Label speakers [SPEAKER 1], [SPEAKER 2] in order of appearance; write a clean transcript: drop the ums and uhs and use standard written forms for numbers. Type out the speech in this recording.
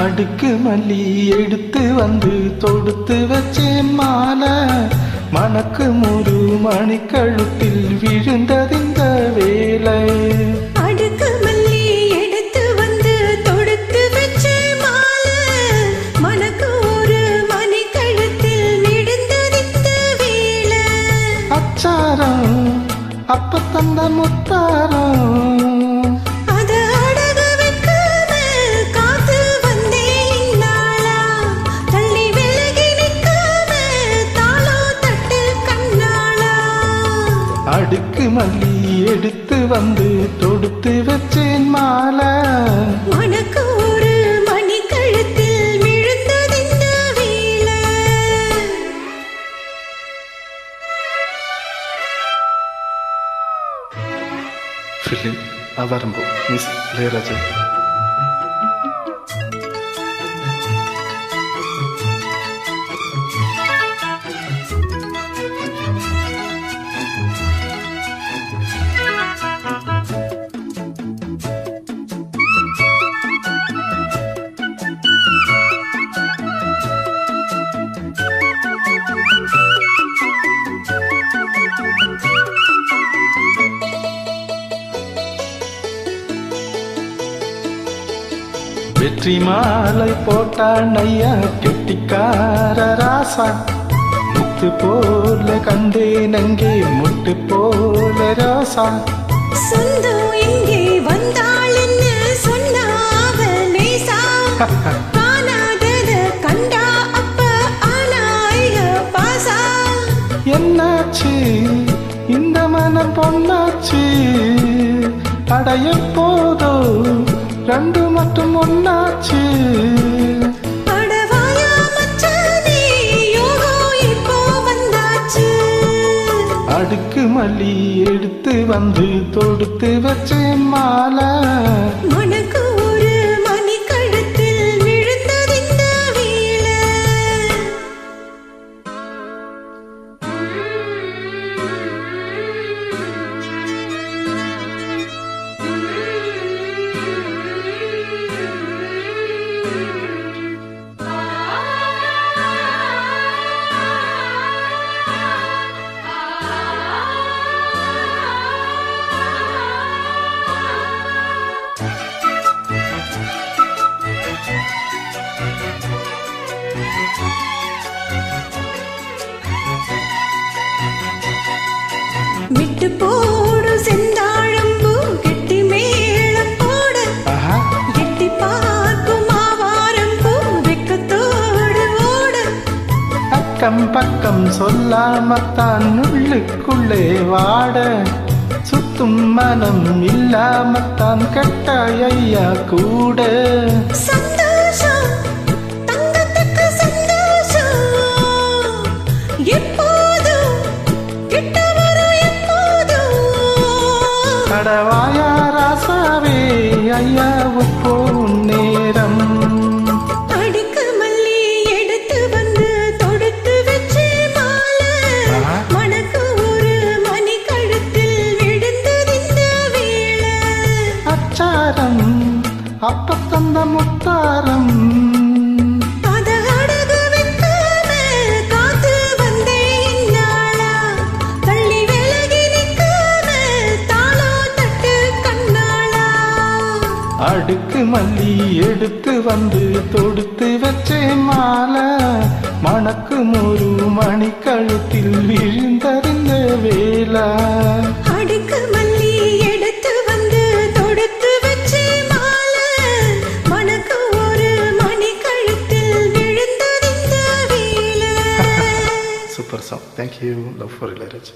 [SPEAKER 1] அடுக்கு மல்லி எடுத்து வந்து தொடுத்து வச்சேன் மாலை மணக்கு முரு மணி கழுத்தில் விழுந்ததிந்த வேலை.
[SPEAKER 2] அடுக்கு மல்லி எடுத்து வந்து தொடுத்து வச்சேன் மாலை மணக்கு ஒரு மணி கழுத்தில் விழுந்ததிந்த வேலை.
[SPEAKER 1] அச்சாரம் அப்ப தந்த முத்தாரம் அடுக்கு மல்லி எடுத்து வந்து தொடுத்து வச்சேன் மாலை
[SPEAKER 2] மணக்கு ஒரு மணி கழுத்தில் விழுந்ததிந்த வேலை.
[SPEAKER 1] ஃபிலிம் ஆரம்பம் மிஸ் இளையராஜா. வெற்றி மாலை போட்டான் ஐயா கெட்டிக்கார ராசா முத்து போல கண்டேன் அங்கே முட்டு போல ராசா.
[SPEAKER 2] சொந்தம் எங்கே வந்தாள் என்ன சொன்னாவ லேசா காணாதத கண்டா அப்ப ஆனாய பாசா.
[SPEAKER 1] என்னாச்சு இந்த மனம் பொன்னாச்சு அடைய போதோ ரெண்டு மட்டும் ஒன்னாச்சு.
[SPEAKER 2] அடவாயா மச்சானே யோகோ இப்போ வந்தாச்சு.
[SPEAKER 1] அடுக்கு மல்லி எடுத்து வந்து தொடுத்து வச்சேன் மாலை
[SPEAKER 2] மணக்கு ஒரு மணி கழுத்தில் விழுந்ததிந்த வேலை. விட்டு போடு செந்தாழம்பூ கெட்டி மேளம் போடு கெட்டி பார்க்கும் ஆவாரம்பூ வெக்கத்தோடு ஓடு.
[SPEAKER 1] அக்கம் பக்கம் சொல்லாமத்தான் உள்ளுக்குள்ளே வாட சுத்தும் மனம் இல்லாமத்தான் கட்டாயா கூட.
[SPEAKER 2] சந்தோஷம் தங்கத்துக்கு சந்தோஷம் எப்போதும் கிட்ட வரும் எப்போதும்.
[SPEAKER 1] கடவாயா ராசாவே ஐயாவுக்கோ நேரம்.
[SPEAKER 2] அடுக்கு மல்லி எடுத்து வந்து தொடுத்து வச்சே மாலை மணக்கு ஒரு மணி கழுத்தில் விழுந்ததிந்த வேலை.
[SPEAKER 1] அச்சாரம் அப்ப தந்த முத்தாரம்
[SPEAKER 2] அத அடகு வைக்காம காத்து வந்தேன் நாளா தள்ளி விலகி நிற்காம தாளோ தட்டு கண்ணாளா.
[SPEAKER 1] அடுக்கு மல்லி எடுத்து வந்து தொடுத்து வச்சேன் மாலை மணக்கு ஒரு மணி கழுத்தில் விழுந்தறிந்த வேலை.
[SPEAKER 2] அடுக்கு மல்லி எடுத்து வந்து தொடுத்து வச்சே மாலை மணக்கு ஒரு மணி கழுத்தில் விழுந்தறிந்த வேலை.
[SPEAKER 1] Super song. Thank you. Love for Ilaiyaraaja.